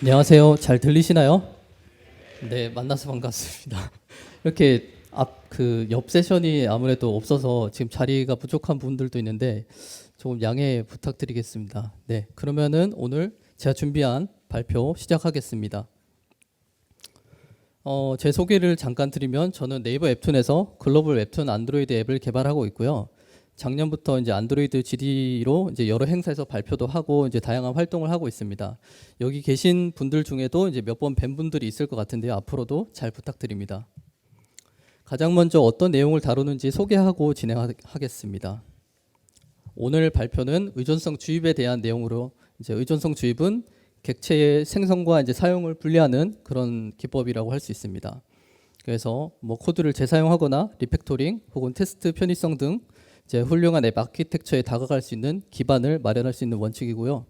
안녕하세요. 잘 들리시나요? 네, 만나서 반갑습니다. 이렇게 옆 세션이 아무래도 없어서 지금 자리가 부족한 분들도 있는데 조금 양해 부탁드리겠습니다. 네, 그러면은 오늘 제가 준비한 발표 시작하겠습니다. 제 소개를 잠깐 드리면 저는 네이버 웹툰에서 글로벌 웹툰 안드로이드 앱을 개발하고 있고요. 작년부터 이제 안드로이드 GD로 이제 여러 행사에서 발표도 하고 이제 다양한 활동을 하고 있습니다. 여기 계신 분들 중에도 이제 몇 번 뵌 분들이 있을 것 같은데요. 앞으로도 잘 부탁드립니다. 가장 먼저 어떤 내용을 다루는지 소개하고 진행하겠습니다. 오늘 발표는 의존성 주입에 대한 내용으로 이제 의존성 주입은 객체의 생성과 이제 사용을 분리하는 그런 기법이라고 할 수 있습니다. 그래서 뭐 코드를 재사용하거나 리팩토링 혹은 테스트 편의성 등 이제 훌륭한 앱 아키텍처에 다가갈 수 있는 기반을 마련할 수 있는 원칙이고요.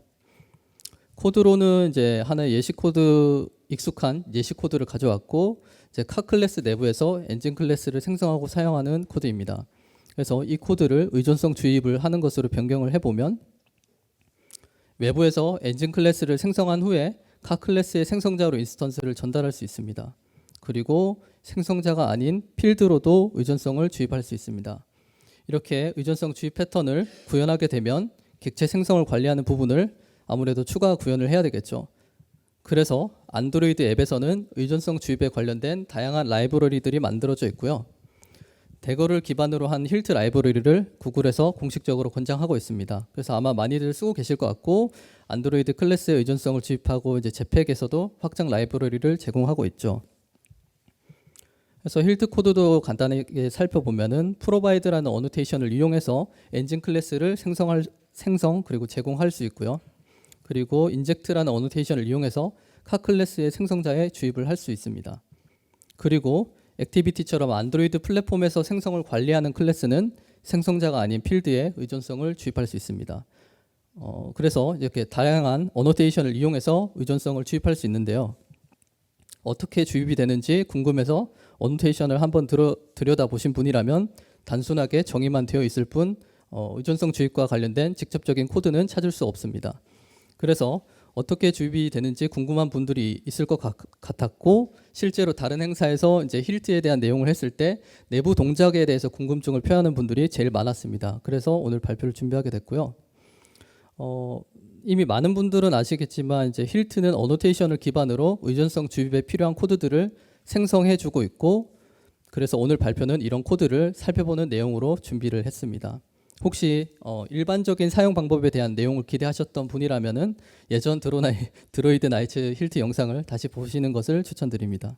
코드로는 이제 하나의 예시 코드 익숙한 예시 코드를 가져왔고 이제 카 클래스 내부에서 엔진 클래스를 생성하고 사용하는 코드입니다. 그래서 이 코드를 의존성 주입을 하는 것으로 변경을 해보면 외부에서 엔진 클래스를 생성한 후에 카 클래스의 생성자로 인스턴스를 전달할 수 있습니다. 그리고 생성자가 아닌 필드로도 의존성을 주입할 수 있습니다. 이렇게 의존성 주입 패턴을 구현하게 되면 객체 생성을 관리하는 부분을 아무래도 추가 구현을 해야 되겠죠. 그래서 안드로이드 앱에서는 의존성 주입에 관련된 다양한 라이브러리들이 만들어져 있고요. 대거를 기반으로 한 힐트 라이브러리를 구글에서 공식적으로 권장하고 있습니다. 그래서 아마 많이들 쓰고 계실 것 같고 안드로이드 클래스의 의존성을 주입하고 이제 제팩에서도 확장 라이브러리를 제공하고 있죠. 그래서 힐트 코드도 간단하게 살펴보면은 프로바이드라는 어노테이션을 이용해서 엔진 클래스를 생성 그리고 제공할 수 있고요. 그리고 인젝트라는 어노테이션을 이용해서 카 클래스의 생성자에 주입을 할 수 있습니다. 그리고 액티비티처럼 안드로이드 플랫폼에서 생성을 관리하는 클래스는 생성자가 아닌 필드에 의존성을 주입할 수 있습니다. 그래서 이렇게 다양한 어노테이션을 이용해서 의존성을 주입할 수 있는데요. 어떻게 주입이 되는지 궁금해서 어노테이션을 한번 들여다보신 분이라면 단순하게 정의만 되어 있을 뿐 의존성 주입과 관련된 직접적인 코드는 찾을 수 없습니다. 그래서 어떻게 주입이 되는지 궁금한 분들이 있을 것 같았고 실제로 다른 행사에서 이제 힐트에 대한 내용을 했을 때 내부 동작에 대해서 궁금증을 표하는 분들이 제일 많았습니다. 그래서 오늘 발표를 준비하게 됐고요. 이미 많은 분들은 아시겠지만 이제 힐트는 어노테이션을 기반으로 의존성 주입에 필요한 코드들을 생성해주고 있고 그래서 오늘 발표는 이런 코드를 살펴보는 내용으로 준비를 했습니다. 혹시 일반적인 사용 방법에 대한 내용을 기대하셨던 분이라면은 예전 드로이드 나이츠 힐트 영상을 다시 보시는 것을 추천드립니다.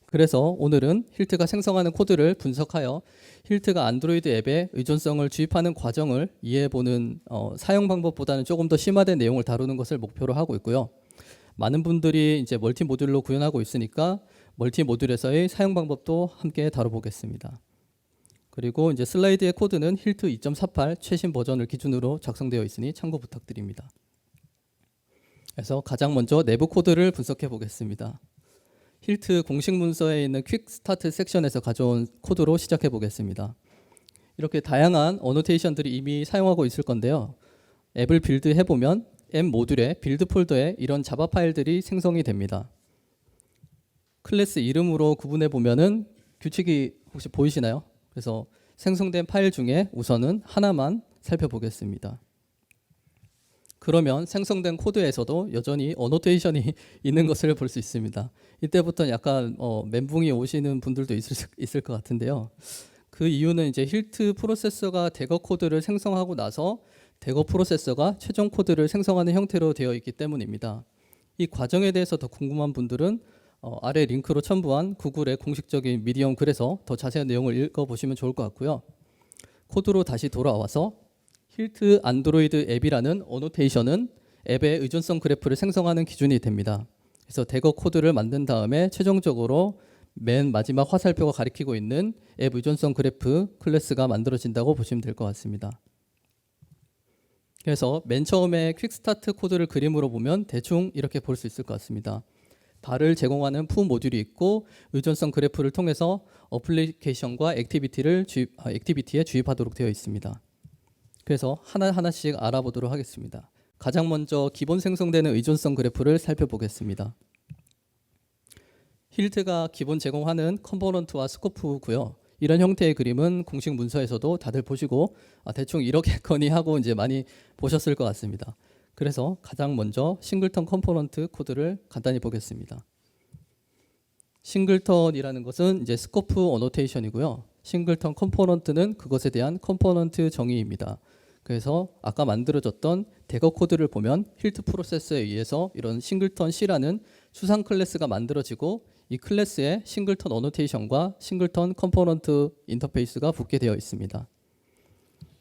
그래서 오늘은 힐트가 생성하는 코드를 분석하여 힐트가 안드로이드 앱에 의존성을 주입하는 과정을 이해해보는 사용 방법보다는 조금 더 심화된 내용을 다루는 것을 목표로 하고 있고요. 많은 분들이 이제 멀티 모듈로 구현하고 있으니까 멀티 모듈에서의 사용 방법도 함께 다뤄보겠습니다. 그리고 이제 슬라이드의 코드는 힐트 2.48 최신 버전을 기준으로 작성되어 있으니 참고 부탁드립니다. 그래서 가장 먼저 내부 코드를 분석해 보겠습니다. 힐트 공식 문서에 있는 퀵 스타트 섹션에서 가져온 코드로 시작해 보겠습니다. 이렇게 다양한 어노테이션들이 이미 사용하고 있을 건데요. 앱을 빌드해 보면 앱 모듈의 빌드 폴더에 이런 자바 파일들이 생성이 됩니다. 클래스 이름으로 구분해 보면은 규칙이 혹시 보이시나요? 그래서 생성된 파일 중에 우선은 하나만 살펴보겠습니다. 그러면 생성된 코드에서도 여전히 어노테이션이 있는 것을 볼 수 있습니다. 이때부터 약간 멘붕이 오시는 분들도 있을 것 같은데요. 그 이유는 이제 힐트 프로세서가 대거 코드를 생성하고 나서 대거 프로세서가 최종 코드를 생성하는 형태로 되어 있기 때문입니다. 이 과정에 대해서 더 궁금한 분들은 아래 링크로 첨부한 구글의 공식적인 미디엄 글에서 더 자세한 내용을 읽어보시면 좋을 것 같고요. 코드로 다시 돌아와서 힐트 안드로이드 앱이라는 어노테이션은 앱의 의존성 그래프를 생성하는 기준이 됩니다. 그래서 대거 코드를 만든 다음에 최종적으로 맨 마지막 화살표가 가리키고 있는 앱 의존성 그래프 클래스가 만들어진다고 보시면 될 것 같습니다. 그래서 맨 처음에 퀵스타트 코드를 그림으로 보면 대충 이렇게 볼 수 있을 것 같습니다. 발을 제공하는 푸 모듈이 있고 의존성 그래프를 통해서 어플리케이션과 액티비티에 주입하도록 되어 있습니다. 그래서 하나하나씩 알아보도록 하겠습니다. 가장 먼저 기본 생성되는 의존성 그래프를 살펴보겠습니다. 힐트가 기본 제공하는 컴포넌트와 스코프고요. 이런 형태의 그림은 공식 문서에서도 다들 보시고 대충 이렇게거니 하고 이제 많이 보셨을 것 같습니다. 그래서 가장 먼저 싱글턴 컴포넌트 코드를 간단히 보겠습니다. 싱글턴이라는 것은 이제 스코프 어노테이션이고요. 싱글턴 컴포넌트는 그것에 대한 컴포넌트 정의입니다. 그래서 아까 만들어졌던 대거 코드를 보면 힐트 프로세서에 의해서 이런 싱글턴 C라는 추상 클래스가 만들어지고 이 클래스에 싱글턴 어노테이션과 싱글턴 컴포넌트 인터페이스가 붙게 되어 있습니다.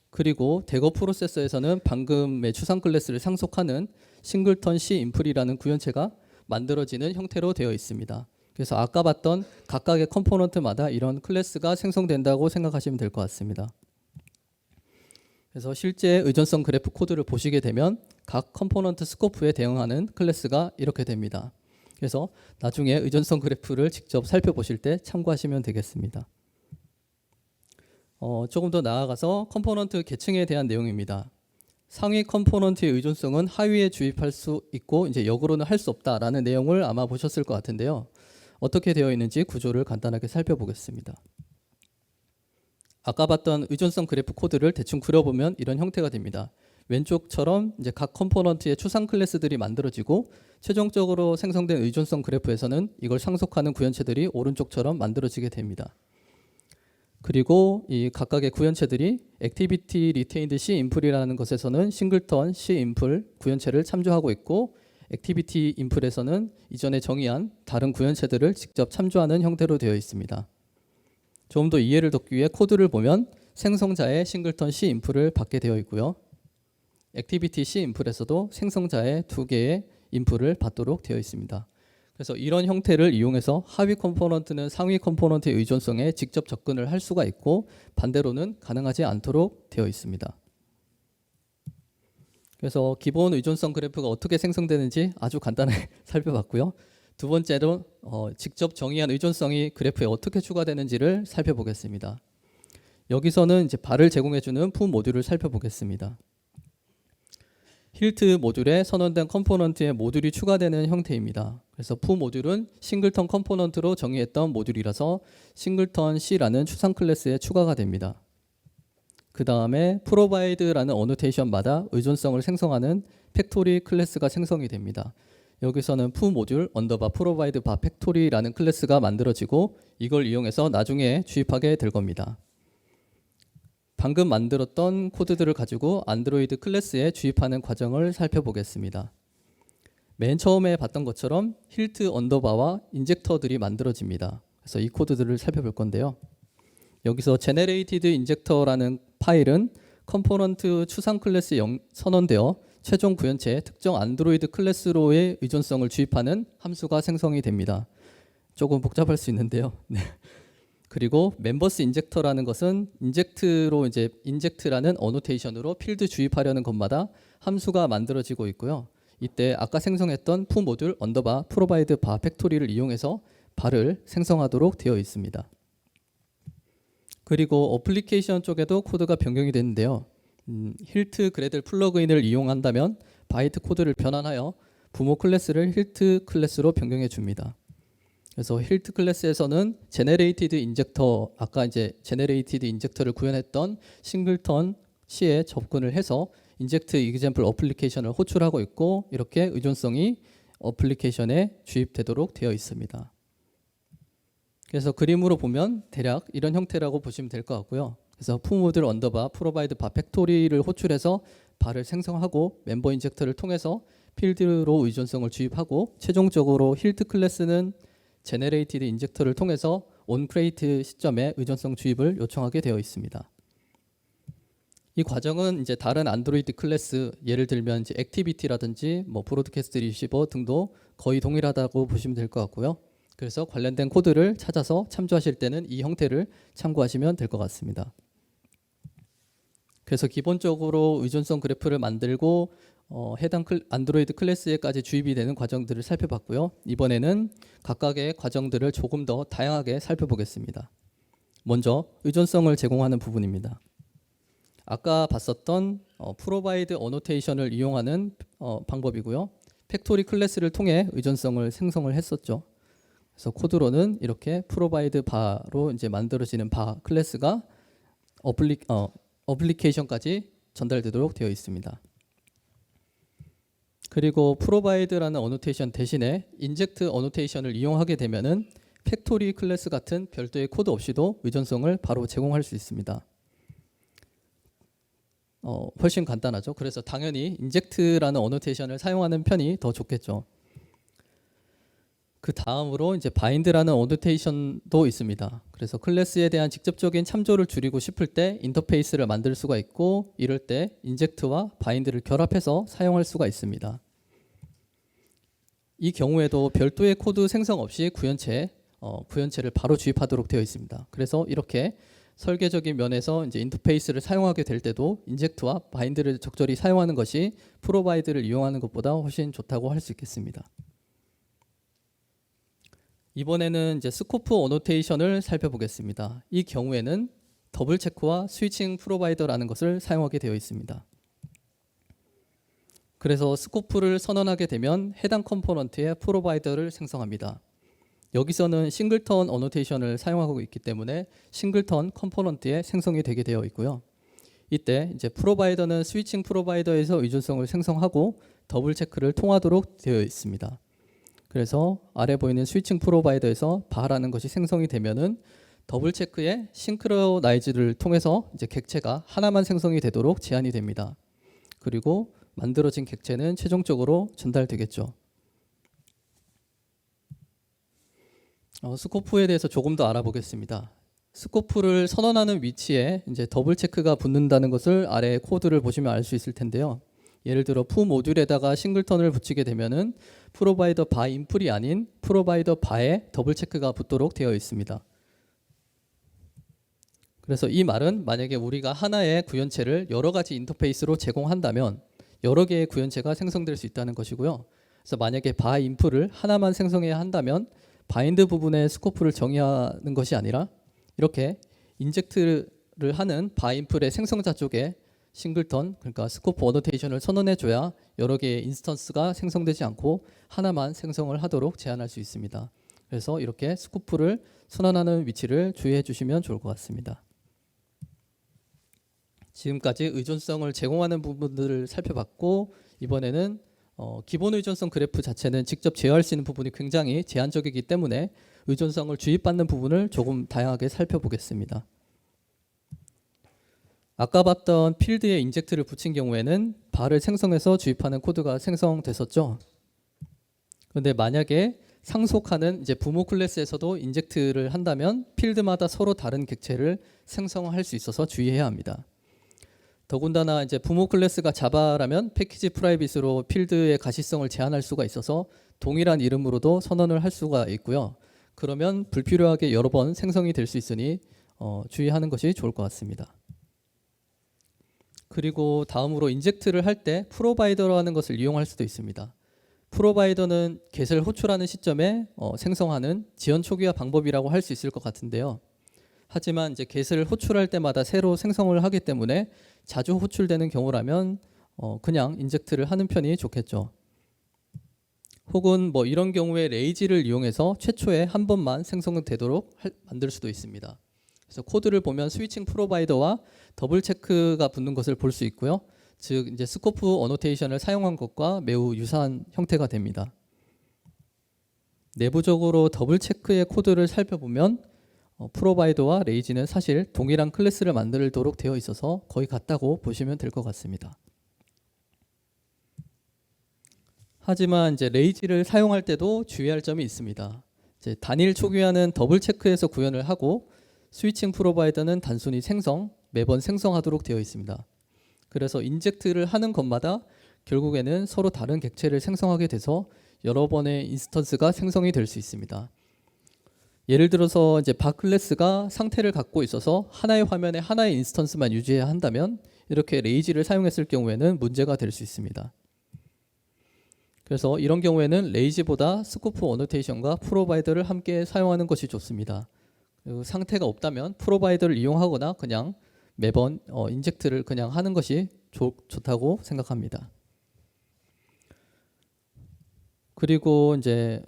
그리고 대거 프로세서에서는 방금의 추상 클래스를 상속하는 싱글턴 C 인풀이라는 구현체가 만들어지는 형태로 되어 있습니다. 그래서 아까 봤던 각각의 컴포넌트마다 이런 클래스가 생성된다고 생각하시면 될 것 같습니다. 그래서 실제 의존성 그래프 코드를 보시게 되면 각 컴포넌트 스코프에 대응하는 클래스가 이렇게 됩니다. 그래서 나중에 의존성 그래프를 직접 살펴보실 때 참고하시면 되겠습니다. 조금 더 나아가서 컴포넌트 계층에 대한 내용입니다. 상위 컴포넌트의 의존성은 하위에 주입할 수 있고 이제 역으로는 할 수 없다라는 내용을 아마 보셨을 것 같은데요. 어떻게 되어 있는지 구조를 간단하게 살펴보겠습니다. 아까 봤던 의존성 그래프 코드를 대충 그려보면 이런 형태가 됩니다. 왼쪽처럼 이제 각 컴포넌트의 추상 클래스들이 만들어지고 최종적으로 생성된 의존성 그래프에서는 이걸 상속하는 구현체들이 오른쪽처럼 만들어지게 됩니다. 그리고 이 각각의 구현체들이 액티비티 리테인드 C 인풀이라는 것에서는 싱글턴 C 인풀 구현체를 참조하고 있고 액티비티 인풀에서는 이전에 정의한 다른 구현체들을 직접 참조하는 형태로 되어 있습니다. 좀 더 이해를 돕기 위해 코드를 보면 생성자의 싱글턴 C 인풀을 받게 되어 있고요. 액티비티 C 인풀에서도 생성자의 2개의 인풀을 받도록 되어 있습니다. 그래서 이런 형태를 이용해서 하위 컴포넌트는 상위 컴포넌트의 의존성에 직접 접근을 할 수가 있고 반대로는 가능하지 않도록 되어 있습니다. 그래서 기본 의존성 그래프가 어떻게 생성되는지 아주 간단하게 살펴봤고요. 두 번째로 직접 정의한 의존성이 그래프에 어떻게 추가되는지를 살펴보겠습니다. 여기서는 이제 발을 제공해주는 푸 모듈을 살펴보겠습니다. 힐트 모듈에 선언된 컴포넌트에 모듈이 추가되는 형태입니다. 그래서 푸 모듈은 싱글턴 컴포넌트로 정의했던 모듈이라서 싱글턴 C라는 추상 클래스에 추가가 됩니다. 그 다음에 provide라는 어노테이션마다 의존성을 생성하는 팩토리 클래스가 생성이 됩니다. 여기서는 푸 모듈 언더바 provide 바 팩토리라는 클래스가 만들어지고 이걸 이용해서 나중에 주입하게 될 겁니다. 방금 만들었던 코드들을 가지고 안드로이드 클래스에 주입하는 과정을 살펴보겠습니다. 맨 처음에 봤던 것처럼 힐트 언더바와 인젝터들이 만들어집니다. 그래서 이 코드들을 살펴볼 건데요. 여기서 generated injector라는 파일은 컴포넌트 추상 클래스에 선언되어 최종 구현체에 특정 안드로이드 클래스로의 의존성을 주입하는 함수가 생성이 됩니다. 조금 복잡할 수 있는데요. 네. 그리고 멤버스 인젝터라는 것은 인젝트라는 어노테이션으로 필드 주입하려는 것마다 함수가 만들어지고 있고요. 이때 아까 생성했던 푸 모듈 언더바 프로바이드 바 팩토리를 이용해서 바를 생성하도록 되어 있습니다. 그리고 어플리케이션 쪽에도 코드가 변경이 되는데요. 힐트 그래들 플러그인을 이용한다면 바이트 코드를 변환하여 부모 클래스를 힐트 클래스로 변경해 줍니다. 그래서 힐트 클래스에서는 제네레이티드 인젝터, 아까 이제 제네레이티드 인젝터를 구현했던 싱글턴 C에 접근을 해서 인젝트 이그젬플 어플리케이션을 호출하고 있고 이렇게 의존성이 어플리케이션에 주입되도록 되어 있습니다. 그래서 그림으로 보면 대략 이런 형태라고 보시면 될 것 같고요. 그래서 푸 모듈 언더바 프로바이드 바 팩토리를 호출해서 바를 생성하고 멤버 인젝터를 통해서 필드로 의존성을 주입하고 최종적으로 힐트 클래스는 제네레이티드 인젝터를 통해서 온 크레이트 시점에 의존성 주입을 요청하게 되어 있습니다. 이 과정은 이제 다른 안드로이드 클래스 예를 들면 이제 액티비티라든지 뭐 브로드캐스트 리시버 등도 거의 동일하다고 보시면 될 것 같고요. 그래서 관련된 코드를 찾아서 참조하실 때는 이 형태를 참고하시면 될 것 같습니다. 그래서 기본적으로 의존성 그래프를 만들고 해당 안드로이드 클래스에까지 주입이 되는 과정들을 살펴봤고요. 이번에는 각각의 과정들을 조금 더 다양하게 살펴보겠습니다. 먼저 의존성을 제공하는 부분입니다. 아까 봤었던 프로바이드 어노테이션을 이용하는 방법이고요. 팩토리 클래스를 통해 의존성을 생성을 했었죠. 그래서 코드로는 이렇게 프로바이드 바로 이제 만들어지는 바 클래스가 어플리케이션까지 전달되도록 되어 있습니다. 그리고 프로바이드라는 어노테이션 대신에 인젝트 어노테이션을 이용하게 되면은 팩토리 클래스 같은 별도의 코드 없이도 의존성을 바로 제공할 수 있습니다. 훨씬 간단하죠. 그래서 당연히 인젝트라는 어노테이션을 사용하는 편이 더 좋겠죠. 그 다음으로 이제 바인드라는 어노테이션도 있습니다. 그래서 클래스에 대한 직접적인 참조를 줄이고 싶을 때 인터페이스를 만들 수가 있고, 이럴 때 인젝트와 바인드를 결합해서 사용할 수가 있습니다. 이 경우에도 별도의 코드 생성 없이 구현체를 바로 주입하도록 되어 있습니다. 그래서 이렇게 설계적인 면에서 이제 인터페이스를 사용하게 될 때도 인젝트와 바인드를 적절히 사용하는 것이 프로바이드를 이용하는 것보다 훨씬 좋다고 할 수 있겠습니다. 이번에는 이제 스코프 어노테이션을 살펴보겠습니다. 이 경우에는 더블 체크와 스위칭 프로바이더라는 것을 사용하게 되어 있습니다. 그래서 스코프를 선언하게 되면 해당 컴포넌트의 프로바이더를 생성합니다. 여기서는 싱글턴 어노테이션을 사용하고 있기 때문에 싱글턴 컴포넌트의 생성이 되게 되어 있고요. 이때 이제 프로바이더는 스위칭 프로바이더에서 의존성을 생성하고 더블 체크를 통하도록 되어 있습니다. 그래서 아래 보이는 스위칭 프로바이더에서 바라는 것이 생성이 되면은 더블 체크의 싱크로나이즈를 통해서 이제 객체가 하나만 생성이 되도록 제한이 됩니다. 그리고 만들어진 객체는 최종적으로 전달되겠죠. 스코프에 대해서 조금 더 알아보겠습니다. 스코프를 선언하는 위치에 이제 더블 체크가 붙는다는 것을 아래 코드를 보시면 알 수 있을 텐데요. 예를 들어 푸 모듈에다가 싱글턴을 붙이게 되면은 프로바이더 바 인풀이 아닌 프로바이더 바에 더블 체크가 붙도록 되어 있습니다. 그래서 이 말은 만약에 우리가 하나의 구현체를 여러 가지 인터페이스로 제공한다면 여러 개의 구현체가 생성될 수 있다는 것이고요. 그래서 만약에 바 인풀을 하나만 생성해야 한다면 바인드 부분의 스코프를 정의하는 것이 아니라 이렇게 인젝트를 하는 바 인풀의 생성자 쪽에 싱글턴, 그러니까 스코프 어노테이션을 선언해줘야 여러 개의 인스턴스가 생성되지 않고 하나만 생성을 하도록 제한할 수 있습니다. 그래서 이렇게 스코프를 선언하는 위치를 주의해 주시면 좋을 것 같습니다. 지금까지 의존성을 제공하는 부분들을 살펴봤고, 이번에는 기본 의존성 그래프 자체는 직접 제어할 수 있는 부분이 굉장히 제한적이기 때문에 의존성을 주입받는 부분을 조금 다양하게 살펴보겠습니다. 아까 봤던 필드에 인젝트를 붙인 경우에는 바를 생성해서 주입하는 코드가 생성됐었죠. 그런데 만약에 상속하는 이제 부모 클래스에서도 인젝트를 한다면 필드마다 서로 다른 객체를 생성할 수 있어서 주의해야 합니다. 더군다나 이제 부모 클래스가 자바라면 패키지 프라이빗으로 필드의 가시성을 제한할 수가 있어서 동일한 이름으로도 선언을 할 수가 있고요. 그러면 불필요하게 여러 번 생성이 될 수 있으니 주의하는 것이 좋을 것 같습니다. 그리고 다음으로 인젝트를 할 때 프로바이더라는 것을 이용할 수도 있습니다. 프로바이더는 get을 호출하는 시점에 생성하는 지연 초기화 방법이라고 할 수 있을 것 같은데요. 하지만 이제 get을 호출할 때마다 새로 생성을 하기 때문에 자주 호출되는 경우라면 그냥 인젝트를 하는 편이 좋겠죠. 혹은 뭐 이런 경우에 레이지를 이용해서 최초에 한 번만 생성되도록 만들 수도 있습니다. 그래서 코드를 보면 스위칭 프로바이더와 더블 체크가 붙는 것을 볼 수 있고요. 즉 이제 스코프 어노테이션을 사용한 것과 매우 유사한 형태가 됩니다. 내부적으로 더블 체크의 코드를 살펴보면 프로바이더와 레이지는 사실 동일한 클래스를 만들도록 되어 있어서 거의 같다고 보시면 될 것 같습니다. 하지만 이제 레이지를 사용할 때도 주의할 점이 있습니다. 이제 단일 초기화는 더블 체크에서 구현을 하고 스위칭 프로바이더는 단순히 매번 생성하도록 되어 있습니다. 그래서 인젝트를 하는 것마다 결국에는 서로 다른 객체를 생성하게 돼서 여러 번의 인스턴스가 생성이 될 수 있습니다. 예를 들어서 이제 바 클래스가 상태를 갖고 있어서 하나의 화면에 하나의 인스턴스만 유지해야 한다면 이렇게 레이지를 사용했을 경우에는 문제가 될 수 있습니다. 그래서 이런 경우에는 레이지보다 스코프 어노테이션과 프로바이더를 함께 사용하는 것이 좋습니다. 그리고 상태가 없다면 프로바이더를 이용하거나 그냥 매번 인젝트를 그냥 하는 것이 좋다고 생각합니다. 그리고 이제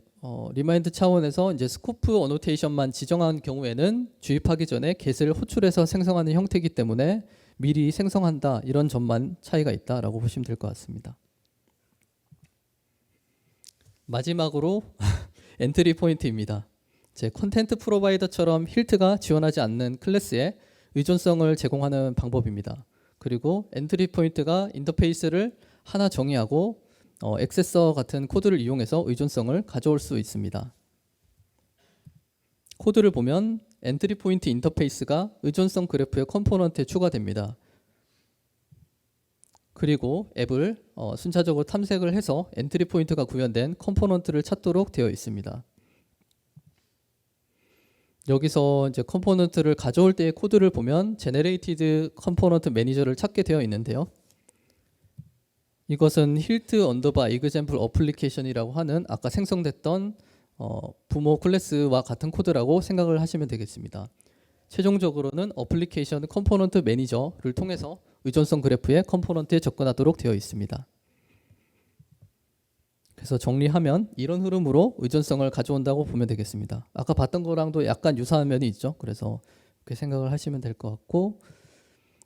리마인드 차원에서 이제 스코프 어노테이션만 지정한 경우에는 주입하기 전에 get을 호출해서 생성하는 형태이기 때문에 미리 생성한다, 이런 점만 차이가 있다라고 보시면 될 것 같습니다. 마지막으로 엔트리 포인트입니다. 제 컨텐트 프로바이더처럼 힐트가 지원하지 않는 클래스에 의존성을 제공하는 방법입니다. 그리고 엔트리 포인트가 인터페이스를 하나 정의하고 액세서 같은 코드를 이용해서 의존성을 가져올 수 있습니다. 코드를 보면 엔트리 포인트 인터페이스가 의존성 그래프의 컴포넌트에 추가됩니다. 그리고 앱을 순차적으로 탐색을 해서 엔트리 포인트가 구현된 컴포넌트를 찾도록 되어 있습니다. 여기서 이제 컴포넌트를 가져올 때의 코드를 보면 Generated Component Manager를 찾게 되어 있는데요. 이것은 힐트 언더바 example application이라고 하는 아까 생성됐던 부모 클래스와 같은 코드라고 생각을 하시면 되겠습니다. 최종적으로는 어플리케이션 컴포넌트 매니저를 통해서 의존성 그래프의 컴포넌트에 접근하도록 되어 있습니다. 그래서 정리하면 이런 흐름으로 의존성을 가져온다고 보면 되겠습니다. 아까 봤던 거랑도 약간 유사한 면이 있죠. 그래서 그렇게 생각을 하시면 될 것 같고,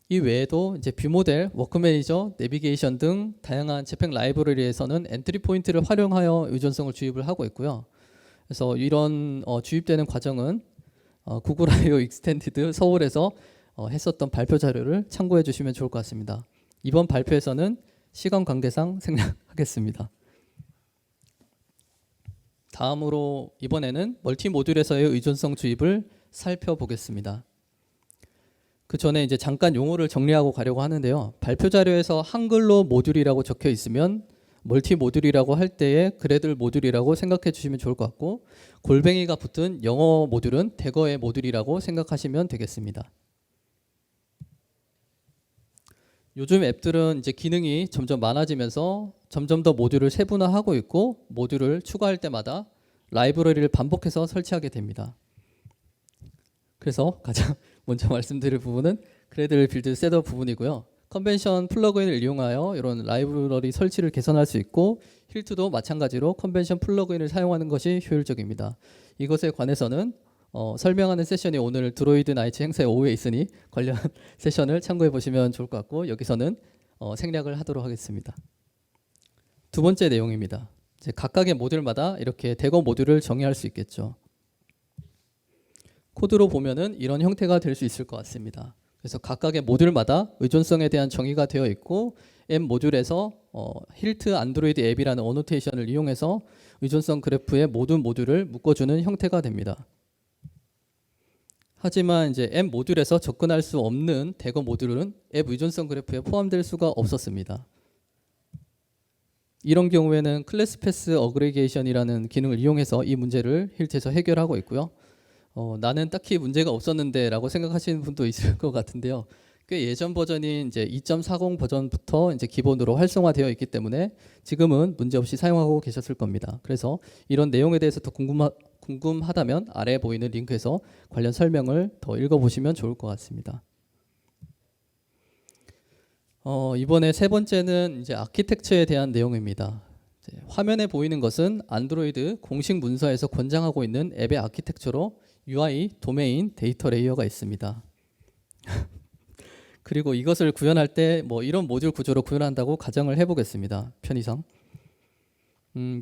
이 외에도 이제 뷰 모델, 워크 매니저, 내비게이션 등 다양한 재팬 라이브러리에서는 엔트리 포인트를 활용하여 의존성을 주입을 하고 있고요. 그래서 이런 주입되는 과정은 구글 I/O 익스텐디드 서울에서 했었던 발표 자료를 참고해 주시면 좋을 것 같습니다. 이번 발표에서는 시간 관계상 생략하겠습니다. 다음으로 이번에는 멀티 모듈에서의 의존성 주입을 살펴보겠습니다. 그 전에 이제 잠깐 용어를 정리하고 가려고 하는데요. 발표 자료에서 한글로 모듈이라고 적혀 있으면 멀티 모듈이라고 할 때에 그래들 모듈이라고 생각해 주시면 좋을 것 같고, 골뱅이가 붙은 영어 모듈은 대거의 모듈이라고 생각하시면 되겠습니다. 요즘 앱들은 이제 기능이 점점 많아지면서 점점 더 모듈을 세분화하고 있고, 모듈을 추가할 때마다 라이브러리를 반복해서 설치하게 됩니다. 그래서 가장 먼저 말씀드릴 부분은 그래들 빌드 셋업 부분이고요. 컨벤션 플러그인을 이용하여 이런 라이브러리 설치를 개선할 수 있고, 힐트도 마찬가지로 컨벤션 플러그인을 사용하는 것이 효율적입니다. 이것에 관해서는 설명하는 세션이 오늘 드로이드 나이츠 행사의 오후에 있으니 관련 세션을 참고해 보시면 좋을 것 같고, 여기서는 생략을 하도록 하겠습니다. 두 번째 내용입니다. 이제 각각의 모듈마다 이렇게 대거 모듈을 정의할 수 있겠죠. 코드로 보면은 이런 형태가 될 수 있을 것 같습니다. 그래서 각각의 모듈마다 의존성에 대한 정의가 되어 있고, 앱 모듈에서 힐트 안드로이드 앱이라는 어노테이션을 이용해서 의존성 그래프의 모든 모듈을 묶어주는 형태가 됩니다. 하지만 이제 앱 모듈에서 접근할 수 없는 대거 모듈은 앱 의존성 그래프에 포함될 수가 없었습니다. 이런 경우에는 클래스 패스 어그리게이션이라는 기능을 이용해서 이 문제를 힐트에서 해결하고 있고요. 나는 딱히 문제가 없었는데 라고 생각하시는 분도 있을 것 같은데요. 꽤 예전 버전인 이제 2.40 버전부터 이제 기본으로 활성화되어 있기 때문에 지금은 문제없이 사용하고 계셨을 겁니다. 그래서 이런 내용에 대해서 더 궁금하다면 아래에 보이는 링크에서 관련 설명을 더 읽어보시면 좋을 것 같습니다. 이번에 세 번째는 이제 아키텍처에 대한 내용입니다. 화면에 보이는 것은 안드로이드 공식 문서에서 권장하고 있는 앱의 아키텍처로 UI, 도메인, 데이터 레이어가 있습니다. 그리고 이것을 구현할 때 뭐 이런 모듈 구조로 구현한다고 가정을 해보겠습니다. 편의상.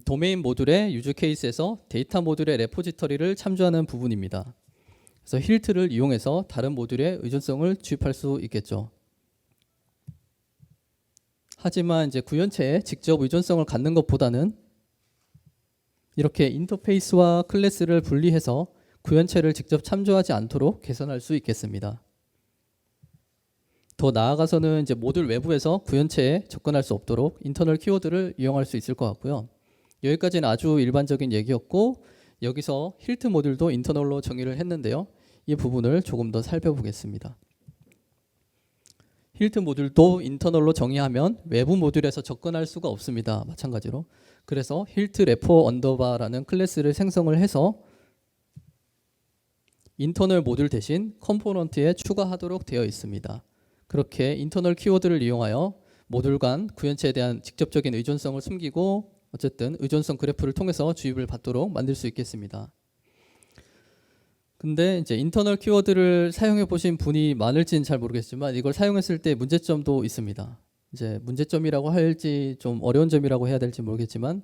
도메인 모듈의 유즈 케이스에서 데이터 모듈의 레포지터리를 참조하는 부분입니다. 그래서 힐트를 이용해서 다른 모듈의 의존성을 주입할 수 있겠죠. 하지만 이제 구현체에 직접 의존성을 갖는 것보다는 이렇게 인터페이스와 클래스를 분리해서 구현체를 직접 참조하지 않도록 개선할 수 있겠습니다. 더 나아가서는 이제 모듈 외부에서 구현체에 접근할 수 없도록 인터널 키워드를 이용할 수 있을 것 같고요. 여기까지는 아주 일반적인 얘기였고, 여기서 힐트 모듈도 인터널로 정의를 했는데요. 이 부분을 조금 더 살펴보겠습니다. 힐트 모듈도 인터널로 정의하면 외부 모듈에서 접근할 수가 없습니다. 마찬가지로. 그래서 힐트 레포 언더바라는 클래스를 생성을 해서 인터널 모듈 대신 컴포넌트에 추가하도록 되어 있습니다. 그렇게 인터널 키워드를 이용하여 모듈 간 구현체에 대한 직접적인 의존성을 숨기고 어쨌든 의존성 그래프를 통해서 주입을 받도록 만들 수 있겠습니다. 근데 이제 인터널 키워드를 사용해 보신 분이 많을지는 잘 모르겠지만 이걸 사용했을 때 문제점도 있습니다. 이제 문제점이라고 할지 좀 어려운 점이라고 해야 될지 모르겠지만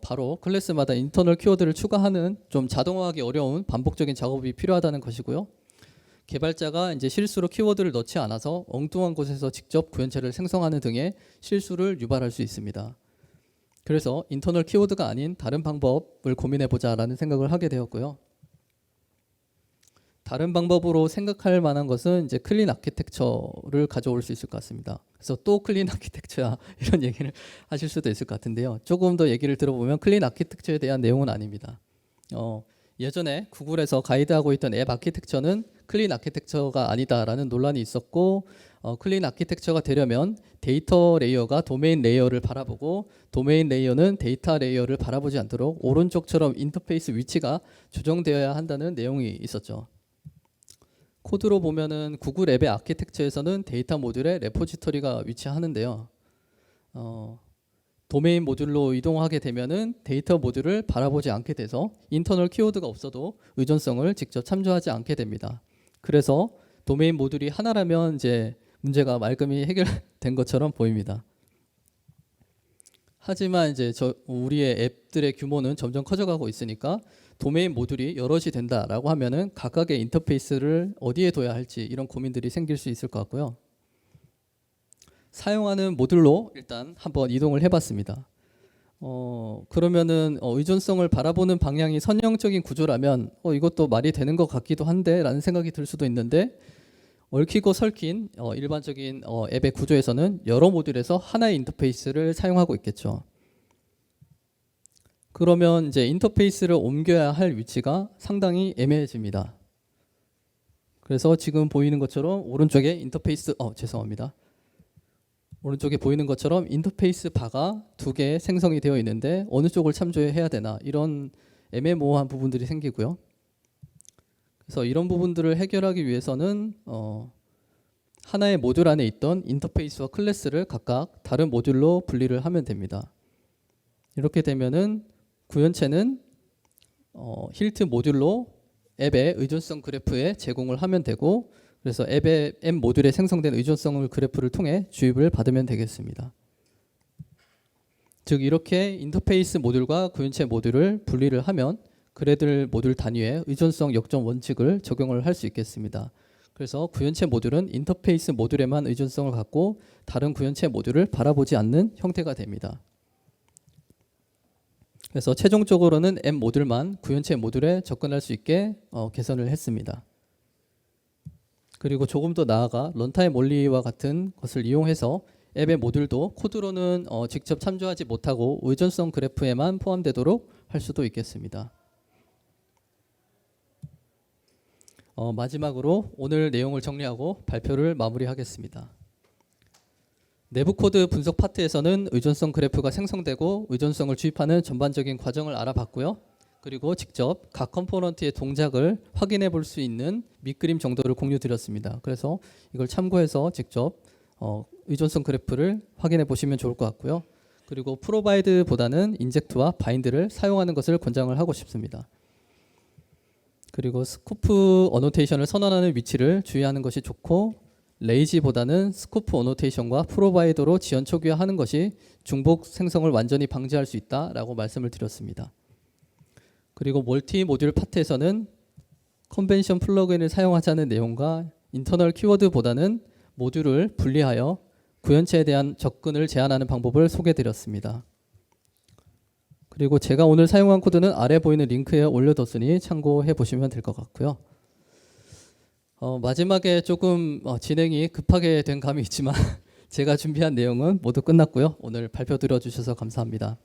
바로 클래스마다 인터널 키워드를 추가하는 좀 자동화하기 어려운 반복적인 작업이 필요하다는 것이고요. 개발자가 이제 실수로 키워드를 넣지 않아서 엉뚱한 곳에서 직접 구현체를 생성하는 등의 실수를 유발할 수 있습니다. 그래서 인터널 키워드가 아닌 다른 방법을 고민해 보자라는 생각을 하게 되었고요. 다른 방법으로 생각할 만한 것은 이제 클린 아키텍처를 가져올 수 있을 것 같습니다. 그래서 또 클린 아키텍처야 이런 얘기를 하실 수도 있을 것 같은데요. 조금 더 얘기를 들어보면 클린 아키텍처에 대한 내용은 아닙니다. 예전에 구글에서 가이드하고 있던 앱 아키텍처는 클린 아키텍처가 아니다라는 논란이 있었고 클린 아키텍처가 되려면 데이터 레이어가 도메인 레이어를 바라보고 도메인 레이어는 데이터 레이어를 바라보지 않도록 오른쪽처럼 인터페이스 위치가 조정되어야 한다는 내용이 있었죠. 코드로 보면은 구글 앱의 아키텍처에서는 데이터 모듈에 레포지터리가 위치하는데요. 도메인 모듈로 이동하게 되면은 데이터 모듈을 바라보지 않게 돼서 인터널 키워드가 없어도 의존성을 직접 참조하지 않게 됩니다. 그래서 도메인 모듈이 하나라면 이제 문제가 말끔히 해결된 것처럼 보입니다. 하지만 이제 우리의 앱들의 규모는 점점 커져가고 있으니까 도메인 모듈이 여럿이 된다라고 하면은 각각의 인터페이스를 어디에 둬야 할지 이런 고민들이 생길 수 있을 것 같고요. 사용하는 모듈로 일단 한번 이동을 해봤습니다. 그러면은 의존성을 바라보는 방향이 선형적인 구조라면 이것도 말이 되는 것 같기도 한데 라는 생각이 들 수도 있는데 얽히고 설킨 일반적인 앱의 구조에서는 여러 모듈에서 하나의 인터페이스를 사용하고 있겠죠. 그러면 이제 인터페이스를 옮겨야 할 위치가 상당히 애매해집니다. 그래서 지금 보이는 것처럼 오른쪽에 인터페이스 죄송합니다. 오른쪽에 보이는 것처럼 인터페이스 바가 두 개 생성이 되어 있는데 어느 쪽을 참조해야 되나 이런 애매모호한 부분들이 생기고요. 그래서 이런 부분들을 해결하기 위해서는 하나의 모듈 안에 있던 인터페이스와 클래스를 각각 다른 모듈로 분리를 하면 됩니다. 이렇게 되면은 구현체는 힐트 모듈로 앱의 의존성 그래프에 제공을 하면 되고 그래서 앱 모듈에 생성된 의존성 그래프를 통해 주입을 받으면 되겠습니다. 즉 이렇게 인터페이스 모듈과 구현체 모듈을 분리를 하면 그래들 모듈 단위의 의존성 역전 원칙을 적용을 할 수 있겠습니다. 그래서 구현체 모듈은 인터페이스 모듈에만 의존성을 갖고 다른 구현체 모듈을 바라보지 않는 형태가 됩니다. 그래서 최종적으로는 앱 모듈만 구현체 모듈에 접근할 수 있게 개선을 했습니다. 그리고 조금 더 나아가 런타임 원리와 같은 것을 이용해서 앱의 모듈도 코드로는 직접 참조하지 못하고 의존성 그래프에만 포함되도록 할 수도 있겠습니다. 마지막으로 오늘 내용을 정리하고 발표를 마무리하겠습니다. 내부 코드 분석 파트에서는 의존성 그래프가 생성되고 의존성을 주입하는 전반적인 과정을 알아봤고요. 그리고 직접 각 컴포넌트의 동작을 확인해 볼 수 있는 밑그림 정도를 공유 드렸습니다. 그래서 이걸 참고해서 직접 의존성 그래프를 확인해 보시면 좋을 것 같고요. 그리고 프로바이드보다는 인젝트와 바인드를 사용하는 것을 권장을 하고 싶습니다. 그리고 스코프 어노테이션을 선언하는 위치를 주의하는 것이 좋고 레이지보다는 스코프 어노테이션과 프로바이더로 지연 초기화하는 것이 중복 생성을 완전히 방지할 수 있다라고 말씀을 드렸습니다. 그리고 멀티 모듈 파트에서는 컨벤션 플러그인을 사용하자는 내용과 인터널 키워드보다는 모듈을 분리하여 구현체에 대한 접근을 제한하는 방법을 소개드렸습니다. 그리고 제가 오늘 사용한 코드는 아래 보이는 링크에 올려뒀으니 참고해 보시면 될 것 같고요. 마지막에 조금 진행이 급하게 된 감이 있지만 제가 준비한 내용은 모두 끝났고요. 오늘 발표 들어주셔서 감사합니다.